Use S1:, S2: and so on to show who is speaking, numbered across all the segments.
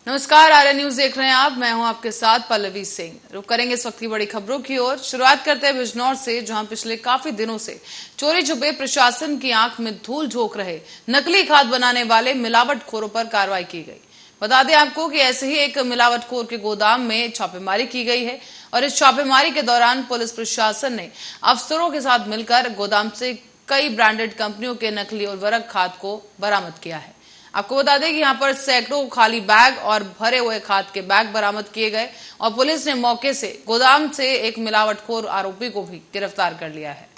S1: नमस्कार, आर्य न्यूज देख रहे हैं आप। मैं हूं आपके साथ पल्लवी सिंह। रुक करेंगे इस वक्त की बड़ी खबरों की ओर। शुरुआत करते हैं बिजनौर से, जहां पिछले काफी दिनों से चोरी छुपे प्रशासन की आंख में धूल झोंक रहे नकली खाद बनाने वाले मिलावटखोरों पर कार्रवाई की गई। बता दें आपको कि ऐसे ही एक मिलावटखोर के गोदाम में छापेमारी की गई है और इस छापेमारी के दौरान पुलिस प्रशासन ने अफसरों के साथ मिलकर गोदाम से कई ब्रांडेड कंपनियों के नकली उर्वरक खाद को बरामद किया है। आपको बता दें कि यहाँ पर सैकड़ों खाली बैग और भरे हुए खाद के बैग बरामद किए गए और पुलिस ने मौके से गोदाम से एक मिलावटखोर आरोपी को भी गिरफ्तार कर लिया है।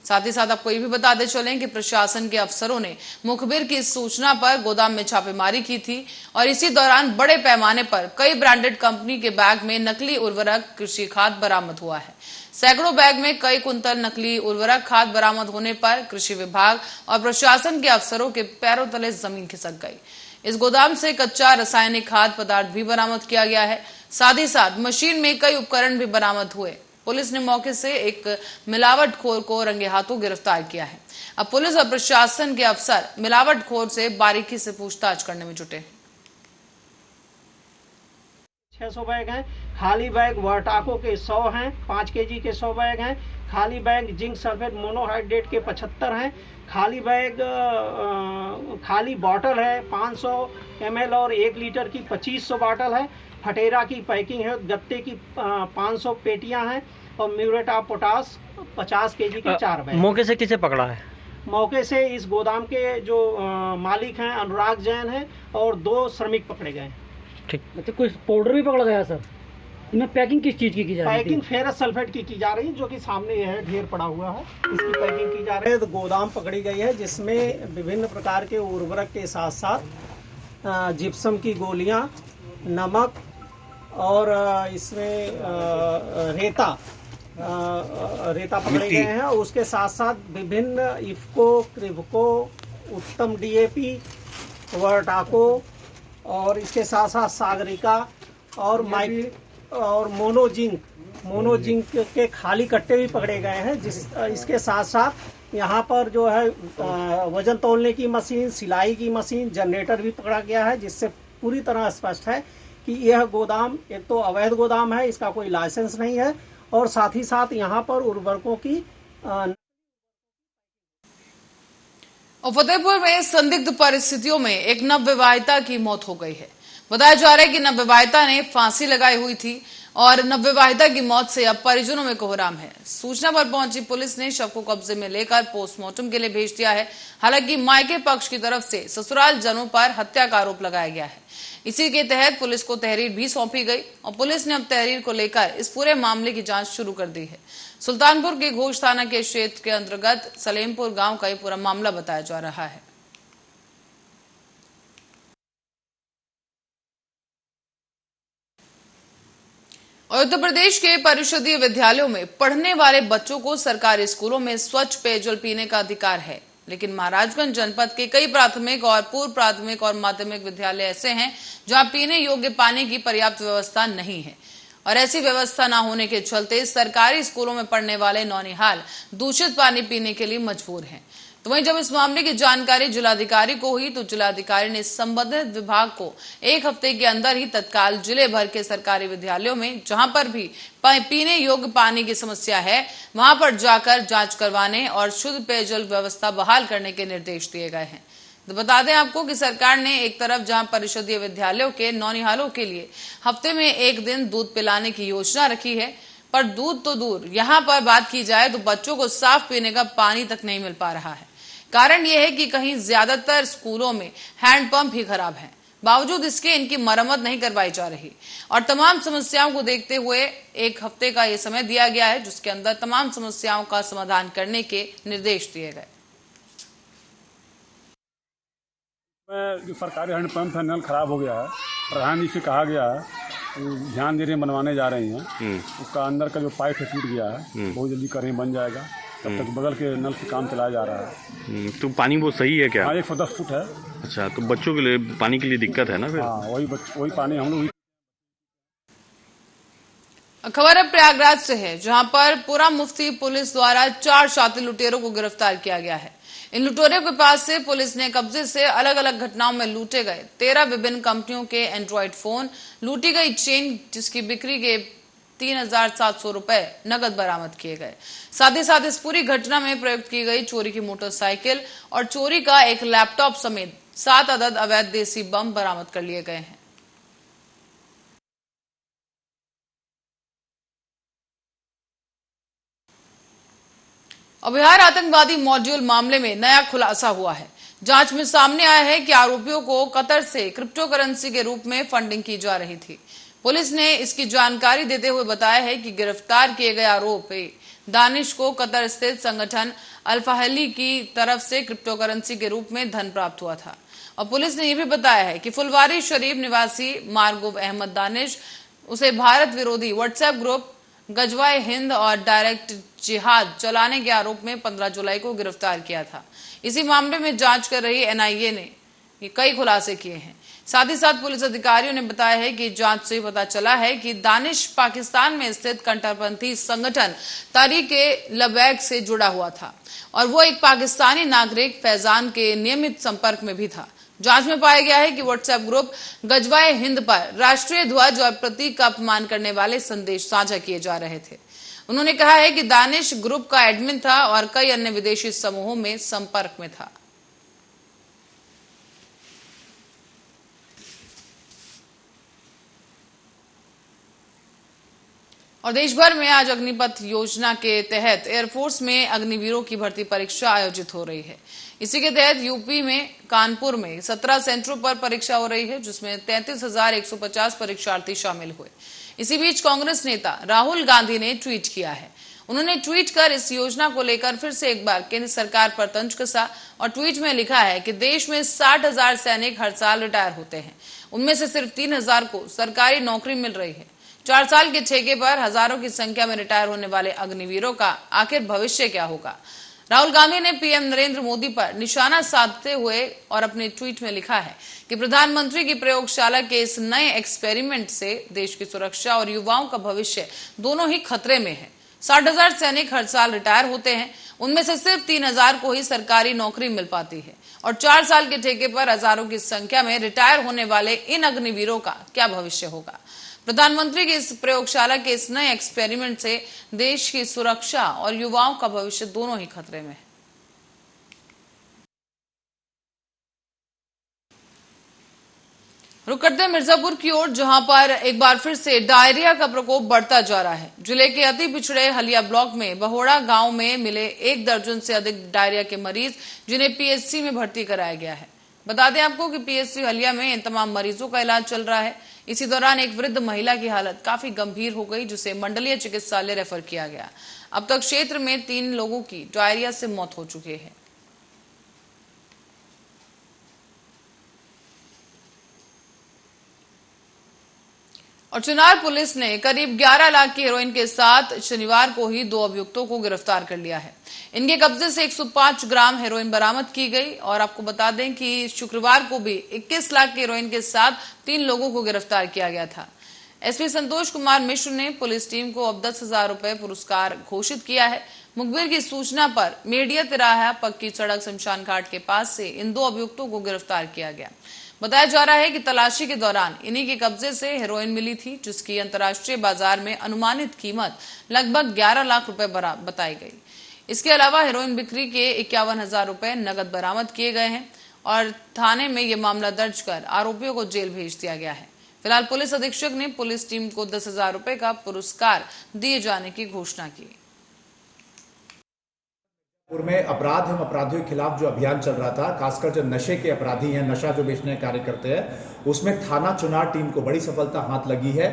S1: साथ ही साथ आपको ये भी बताते चलें कि प्रशासन के अफसरों ने मुखबिर की सूचना पर गोदाम में छापेमारी की थी और इसी दौरान बड़े पैमाने पर कई ब्रांडेड कंपनी के बैग में नकली उर्वरक कृषि खाद बरामद हुआ है। सैकड़ों बैग में कई कुंतल नकली उर्वरक खाद बरामद होने पर कृषि विभाग और प्रशासन के अफसरों के पैरों तले जमीन खिसक गई। इस गोदाम से कच्चा रासायनिक खाद्य पदार्थ भी बरामद किया गया है। साथ ही साथ मशीन में कई उपकरण भी बरामद हुए। पुलिस ने मौके से एक मिलावटखोर को रंगे हाथों गिरफ्तार किया है। अब पुलिस और प्रशासन के अफसर मिलावटखोर से बारीकी से पूछताछ करने में जुटे।
S2: 600 बैग हैं। खाली बैग वर्टाको के 100 हैं। 5 केजी के 100 बैग हैं। खाली बैग जिंक सल्फेट मोनोहाइड्रेट के 75 हैं। खाली बैग खाली बॉटल है 500 ml और 1 लीटर की 2500 बॉटल है। फटेरा की पैकिंग है। गत्ते की 500 पेटियां हैं और म्यूरेट ऑफ पोटास 50 केजी के 4 बैग।
S3: मौके से किसे पकड़ा है?
S2: मौके से इस गोदाम के जो मालिक हैं अनुराग जैन हैं और 2 श्रमिक पकड़े गए।
S3: ठीक।
S4: अच्छा, कोई पाउडर भी पकड़ा गया सर? इनमें पैकिंग किस चीज की जा रही है?
S2: पैकिंग फेरस सल्फेट की जा रही है, जो कि सामने ये है, ढेर पड़ा हुआ है, इसकी पैकिंग की जा रही है। तो गोदाम पकड़ी गई है जिसमें विभिन्न प्रकार के उर्वरक के साथ साथ जिप्सम की गोलियां, नमक और इसमें रेता पकड़े गए हैं। उसके साथ साथ विभिन्न इफ्को, क्रिब्को, उत्तम DAP, वर्टाको और इसके साथ साथ सागरिका और मोनोजिंक के खाली कट्टे भी पकड़े गए हैं। इसके साथ साथ यहाँ पर जो है वजन तौलने की मशीन, सिलाई की मशीन, जनरेटर भी पकड़ा गया है, जिससे पूरी तरह स्पष्ट है कि यह गोदाम एक तो अवैध गोदाम है, इसका कोई लाइसेंस नहीं है और साथ ही साथ यहाँ पर उर्वरकों की
S1: फतेहपुर में संदिग्ध परिस्थितियों में एक नवविवाहिता की मौत हो गई है। बताया जा रहा है कि नवविवाहिता ने फांसी लगाई हुई थी और नवविवाहिता की मौत से अब परिजनों में कोहराम है। सूचना पर पहुंची पुलिस ने शव को कब्जे में लेकर पोस्टमार्टम के लिए भेज दिया है। हालांकि मायके पक्ष की तरफ से ससुराल जनों पर हत्या का आरोप लगाया गया है। इसी के तहत पुलिस को तहरीर भी सौंपी गई और पुलिस ने अब तहरीर को लेकर इस पूरे मामले की जांच शुरू कर दी है। सुल्तानपुर के घोष थाना के क्षेत्र के अंतर्गत सलेमपुर गांव का ये पूरा मामला बताया जा रहा है। और उत्तर प्रदेश के परिषदीय विद्यालयों में पढ़ने वाले बच्चों को सरकारी स्कूलों में स्वच्छ पेयजल पीने का अधिकार है, लेकिन महाराजगंज जनपद के कई प्राथमिक और पूर्व प्राथमिक और माध्यमिक विद्यालय ऐसे हैं जहां पीने योग्य पानी की पर्याप्त व्यवस्था नहीं है और ऐसी व्यवस्था न होने के चलते सरकारी स्कूलों में पढ़ने वाले नौनिहाल दूषित पानी पीने के लिए मजबूर हैं। तो वहीं जब इस मामले की जानकारी जिलाधिकारी को हुई तो जिलाधिकारी ने संबंधित विभाग को 1 हफ्ते के अंदर ही तत्काल जिले भर के सरकारी विद्यालयों में जहां पर भी पीने योग्य पानी की समस्या है वहां पर जाकर जांच करवाने और शुद्ध पेयजल व्यवस्था बहाल करने के निर्देश दिए गए हैं। तो बता दें आपको कि सरकार ने एक तरफ जहां परिषदीय विद्यालयों के नौनिहालों के लिए हफ्ते में 1 दिन दूध पिलाने की योजना रखी है, पर दूध तो दूर, यहाँ पर बात की जाए तो बच्चों को साफ पीने का पानी तक नहीं मिल पा रहा है। कारण यह है कि कहीं ज्यादातर स्कूलों में हैंडपंप ही खराब हैं। बावजूद इसके इनकी मरम्मत नहीं करवाई जा रही और तमाम समस्याओं को देखते हुए 1 हफ्ते का ये समय दिया गया है, जिसके अंदर तमाम समस्याओं का समाधान करने के निर्देश दिए गए।
S5: जो सरकारी हैंडपंप है, नल खराब हो गया है, प्रधान जी से कहा गया है, ध्यान दे रहे हैं, बनवाने जा रहे हैं। उसका अंदर का जो पाइप है टूट गया है, बहुत जल्दी करें बन जाएगा। तब तक बगल के नल से काम चलाया जा रहा है।
S3: तो पानी वो सही है क्या?
S5: हाँ, 110 फुट है।
S3: अच्छा, तो बच्चों के लिए पानी के लिए दिक्कत है ना फिर?
S5: हाँ, वही पानी हम लोग।
S1: खबर अब प्रयागराज से है, जहां पर पूरा मुफ्ती पुलिस द्वारा 4 शातिर लुटेरों को गिरफ्तार किया गया है। इन लुटेरों के पास से पुलिस ने कब्जे से अलग अलग घटनाओं में लूटे गए 13 विभिन्न कंपनियों के एंड्रॉइड फोन, लूटी गई चेन जिसकी बिक्री के 3,700 रुपए नगद बरामद किए गए। साथ ही साथ इस पूरी घटना में प्रयुक्त की गई चोरी की मोटरसाइकिल और चोरी का एक लैपटॉप समेत 7 अदद अवैध देसी बम बरामद कर लिए गए हैं। और बिहार आतंकवादी मॉड्यूल मामले में नया खुलासा हुआ है। जांच में सामने आया है कि आरोपियों को कतर से क्रिप्टो करेंसी के रूप में फंडिंग की जा रही थी। पुलिस ने इसकी जानकारी देते हुए बताया है कि गिरफ्तार किए गए आरोपी दानिश को कतर स्थित संगठन अल्फाहली की तरफ से क्रिप्टो करेंसी के रूप में धन प्राप्त हुआ था। और पुलिस ने यह भी बताया है कि फुलवारी शरीफ निवासी मारगुव अहमद दानिश उसे भारत विरोधी व्हाट्सएप ग्रुप गजवाए हिंद और डायरेक्ट जिहाद चलाने के आरोप में 15 जुलाई को गिरफ्तार किया था। इसी मामले में जांच कर रही एनआईए ने कई खुलासे किए हैं। साथ ही साथ पुलिस अधिकारियों ने बताया है कि जांच से पता चला है कि दानिश पाकिस्तान में स्थित कट्टरपंथी संगठन तहरीक-ए-लबैक से जुड़ा हुआ था और वो एक पाकिस्तानी नागरिक फैजान के नियमित संपर्क में भी था। जांच में पाया गया है कि व्हाट्सएप ग्रुप गजवाए हिंद पर राष्ट्रीय ध्वज और प्रतीक का अपमान करने वाले संदेश साझा किए जा रहे थे। उन्होंने कहा है कि दानिश ग्रुप का एडमिन था और कई अन्य विदेशी समूहों में संपर्क में था। और देश भर में आज अग्निपथ योजना के तहत एयरफोर्स में अग्निवीरों की भर्ती परीक्षा आयोजित हो रही है। इसी के तहत यूपी में कानपुर में 17 सेंटरों पर परीक्षा हो रही है, जिसमें 33,150 परीक्षार्थी शामिल हुए। इसी बीच कांग्रेस नेता राहुल गांधी ने ट्वीट किया है। उन्होंने ट्वीट कर इस योजना को लेकर फिर से एक बार केंद्र सरकार पर तंज कसा और ट्वीट में लिखा है कि देश में 60,000 सैनिक हर साल रिटायर होते हैं, उनमें से सिर्फ 3,000 को सरकारी नौकरी मिल रही है। 4 साल के ठेके पर हजारों की संख्या में रिटायर होने वाले अग्निवीरों का आखिर भविष्य क्या होगा। राहुल गांधी ने पीएम नरेंद्र मोदी पर निशाना साधते हुए और अपने ट्वीट में लिखा है कि प्रधानमंत्री की प्रयोगशाला के इस नए एक्सपेरिमेंट से देश की सुरक्षा और युवाओं का भविष्य दोनों ही खतरे में है। 60,000 सैनिक हर साल रिटायर होते हैं, उनमें से सिर्फ 3,000 को ही सरकारी नौकरी मिल पाती है और 4 साल के ठेके पर हजारों की संख्या में रिटायर होने वाले इन अग्निवीरों का क्या भविष्य होगा। प्रधानमंत्री की इस प्रयोगशाला के इस नए एक्सपेरिमेंट से देश की सुरक्षा और युवाओं का भविष्य दोनों ही खतरे में है। रुक करते हैं मिर्जापुर की ओर, जहां पर एक बार फिर से डायरिया का प्रकोप बढ़ता जा रहा है। जिले के अति पिछड़े हलिया ब्लॉक में बहोड़ा गांव में मिले 1 दर्जन से अधिक डायरिया के मरीज, जिन्हें पीएचसी में भर्ती कराया गया है। बता दें आपको कि पीएचसी हलिया में इन तमाम मरीजों का इलाज चल रहा है। इसी दौरान एक वृद्ध महिला की हालत काफी गंभीर हो गई, जिसे मंडलीय चिकित्सालय रेफर किया गया। अब तक क्षेत्र में 3 लोगों की डायरिया से मौत हो चुकी है। और चुनार पुलिस ने करीब 11 लाख की हेरोइन के साथ शनिवार को ही 2 अभियुक्तों को गिरफ्तार कर लिया है। इनके कब्जे से 105 ग्राम हेरोइन बरामद की गई और आपको बता दें कि शुक्रवार को भी 21 लाख की हेरोइन के साथ 3 लोगों को गिरफ्तार किया गया था। एसपी संतोष कुमार मिश्र ने पुलिस टीम को अब 10,000 रुपए पुरस्कार घोषित किया है। मुखबिर की सूचना पर मेडिया तिराहा पक्की सड़क शमशान घाट के पास से इन 2 अभियुक्तों को गिरफ्तार किया गया। बताया जा रहा है कि तलाशी के दौरान इन्हीं के कब्जे से हेरोइन मिली थी, जिसकी अंतर्राष्ट्रीय बाजार में अनुमानित कीमत लगभग 11 लाख रुपए बताई गई। इसके अलावा हेरोइन बिक्री के 51,000 रुपए नगद बरामद किए गए हैं और थाने में यह मामला दर्ज कर आरोपियों को जेल भेज दिया गया है। फिलहाल पुलिस अधीक्षक ने पुलिस टीम को 10,000 रुपए का पुरस्कार दिए जाने की घोषणा की।
S6: में अपराध एवं अपराधियों के खिलाफ जो अभियान चल रहा था, खासकर जो नशे के अपराधी हैं, नशा जो बेचने का कार्य करते हैं, उसमें थाना चुनार टीम को बड़ी सफलता हाथ लगी है।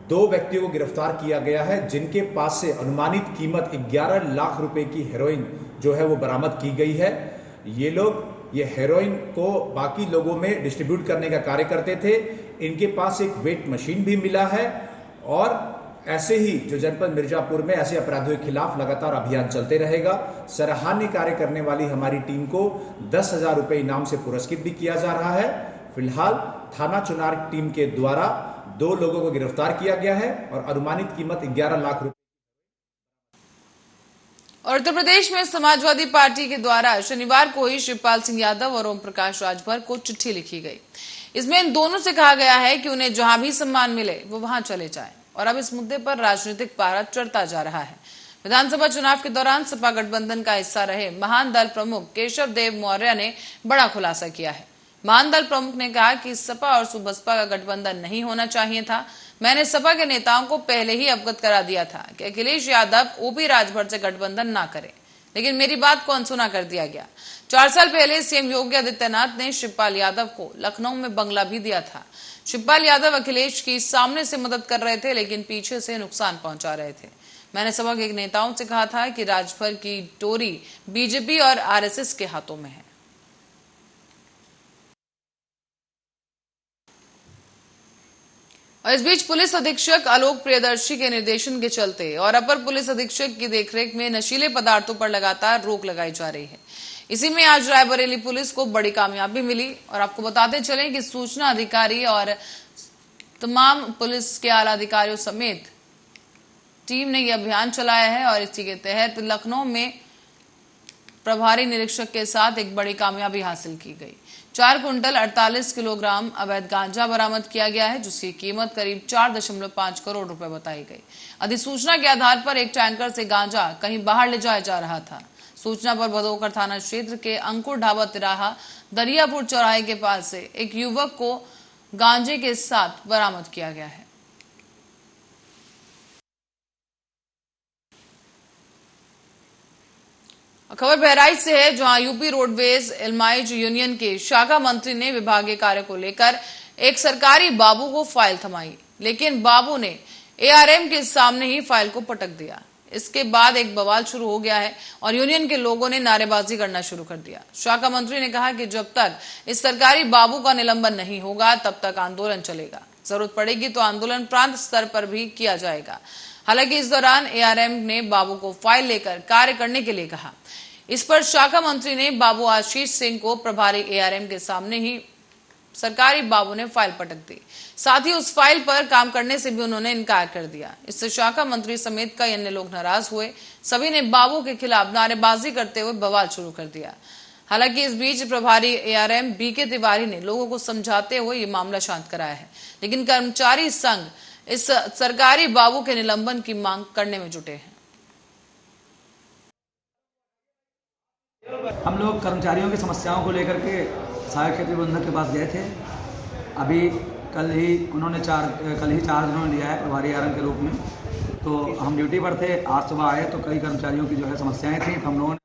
S6: 2 व्यक्तियों को गिरफ्तार किया गया है, जिनके पास से अनुमानित कीमत 11 लाख रुपए की हेरोइन जो है वो बरामद की गई है। ये लोग ये हेरोइन को बाकी लोगों में डिस्ट्रीब्यूट करने का कार्य करते थे। इनके पास एक वेट मशीन भी मिला है और ऐसे ही जो जनपद मिर्जापुर में ऐसे अपराधियों के खिलाफ लगातार अभियान चलते रहेगा। सराहनीय कार्य करने वाली हमारी टीम को 10,000 रुपए इनाम से पुरस्कृत भी किया जा रहा है। फिलहाल थाना चुनार टीम के द्वारा 2 लोगों को गिरफ्तार किया गया है और अनुमानित कीमत 11 लाख रुपए।
S1: और उत्तर प्रदेश में समाजवादी पार्टी के द्वारा शनिवार को ही शिवपाल सिंह यादव और ओम प्रकाश राजभर को चिट्ठी लिखी गई। इसमें इन दोनों से कहा गया है कि उन्हें जहां भी सम्मान मिले वो वहां चले जाएं। और अब इस मुद्दे पर राजनीतिक पारा चढ़ता जा रहा है। विधानसभा चुनाव के दौरान सपा गठबंधन का हिस्सा रहे महान दल प्रमुख केशव देव मौर्य ने बड़ा खुलासा किया है। महान दल प्रमुख ने कहा कि सपा और बसपा का गठबंधन नहीं होना चाहिए था। मैंने सपा के नेताओं को पहले ही अवगत करा दिया था कि अखिलेश यादव ओपी राजभर से गठबंधन ना करें, लेकिन मेरी बात को अनसुना कर दिया गया। 4 साल पहले सीएम योगी आदित्यनाथ ने शिवपाल यादव को लखनऊ में बंगला भी दिया था। शिवपाल यादव अखिलेश की सामने से मदद कर रहे थे, लेकिन पीछे से नुकसान पहुंचा रहे थे। मैंने सपा के नेताओं से कहा था कि राजभर की टोरी बीजेपी और आरएसएस के हाथों में है। और इस बीच पुलिस अधीक्षक आलोक प्रियदर्शी के निर्देशन के चलते और अपर पुलिस अधीक्षक की देखरेख में नशीले पदार्थों पर लगातार रोक लगाई जा रही है। इसी में आज रायबरेली पुलिस को बड़ी कामयाबी मिली। और आपको बताते चलें कि सूचना अधिकारी और तमाम पुलिस के आला अधिकारियों समेत टीम ने यह अभियान चलाया है। और इसी के तहत लखनऊ में प्रभारी निरीक्षक के साथ एक बड़ी कामयाबी हासिल की गई। 4 क्विंटल 48 किलोग्राम अवैध गांजा बरामद किया गया है, जिसकी कीमत करीब 4.5 करोड़ रुपए बताई गई। अधिसूचना के आधार पर एक टैंकर से गांजा कहीं बाहर ले जाया जा रहा था। सूचना पर भदोकर थाना क्षेत्र के अंकुर ढाबा तिराहा दरियापुर चौराहे के पास से एक युवक को गांजे के साथ बरामद किया गया है। खबर बहराइच से है, जहां यूपी रोडवेज एलमाइज यूनियन के शाखा मंत्री ने विभागीय कार्य को लेकर एक सरकारी बाबू को फाइल थमाई, लेकिन बाबू ने एआरएम के सामने ही फाइल को पटक दिया। इसके बाद एक बवाल शुरू हो गया है और यूनियन के लोगों ने नारेबाजी करना शुरू कर दिया। शाखा मंत्री ने कहा कि जब तक इस सरकारी बाबू का निलंबन नहीं होगा तब तक आंदोलन चलेगा। जरूरत पड़ेगी तो आंदोलन प्रांत स्तर पर भी किया जाएगा। हालांकि इस दौरान एआरएम ने बाबू को फाइल लेकर कार्य करने के लिए कहा। इस पर शाखा मंत्री ने बाबू आशीष सिंह को प्रभारी एआरएम के सामने ही सरकारी बाबू ने फाइल पटक दी। साथ ही उस फाइल पर काम करने से भी उन्होंने इनकार कर दिया। इससे शाखा मंत्री समेत कई अन्य लोग नाराज हुए। सभी ने बाबू के खिलाफ नारेबाजी करते हुए बवाल शुरू कर दिया। हालांकि इस बीच प्रभारी एआरएम बीके तिवारी ने लोगों को समझाते हुए ये मामला शांत कराया है, लेकिन कर्मचारी संघ इस सरकारी बाबू के निलंबन की मांग करने में जुटे हैं।
S7: हम लोग कर्मचारियों की समस्याओं को लेकर के सहायक क्षेत्रीय प्रबंधक के पास गए थे। अभी कल ही चार्ज उन्होंने लिया है प्रभारी एआरएम के रूप में। तो हम ड्यूटी पर थे, आज सुबह आए तो कई कर्मचारियों की जो है समस्याएं थी, तो हम लोगों ने।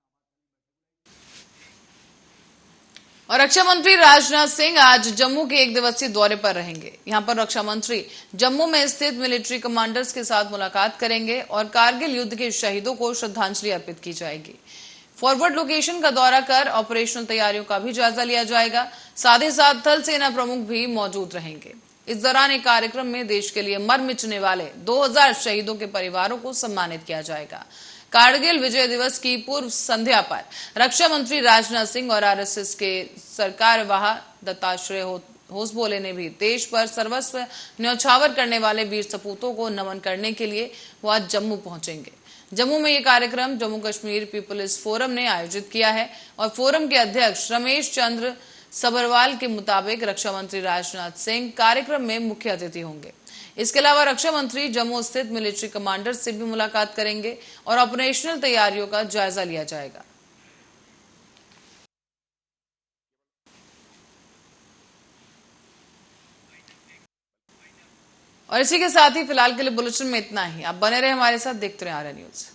S1: और रक्षा मंत्री राजनाथ सिंह आज जम्मू के 1 दिवसीय दौरे पर रहेंगे। यहां पर रक्षा मंत्री जम्मू में स्थित मिलिट्री कमांडर्स के साथ मुलाकात करेंगे और कारगिल युद्ध के शहीदों को श्रद्धांजलि अर्पित की जाएगी। फॉरवर्ड लोकेशन का दौरा कर ऑपरेशनल तैयारियों का भी जायजा लिया जाएगा। साथ ही साथ थल सेना प्रमुख भी मौजूद रहेंगे। इस दौरान एक कार्यक्रम में देश के लिए मर मिटने वाले 2000 शहीदों के परिवारों को सम्मानित किया जाएगा। कारगिल विजय दिवस की पूर्व संध्या पर रक्षा मंत्री राजनाथ सिंह और आरएसएस के सरकारवाह दत्तात्रेय होसबोले ने भी देश पर सर्वस्व न्यौछावर करने वाले वीर सपूतों को नमन करने के लिए वो आज जम्मू पहुंचेंगे। जम्मू में ये कार्यक्रम जम्मू कश्मीर पीपुल्स फोरम ने आयोजित किया है और फोरम के अध्यक्ष रमेश चंद्र सबरवाल के मुताबिक रक्षा मंत्री राजनाथ सिंह कार्यक्रम में मुख्य अतिथि होंगे। इसके अलावा रक्षा मंत्री जम्मू स्थित मिलिट्री कमांडर से भी मुलाकात करेंगे और ऑपरेशनल तैयारियों का जायजा लिया जाएगा। और इसी के साथ ही फिलहाल के लिए बुलेटिन में इतना ही। आप बने रहे हमारे साथ, देखते रहे आर्या न्यूज।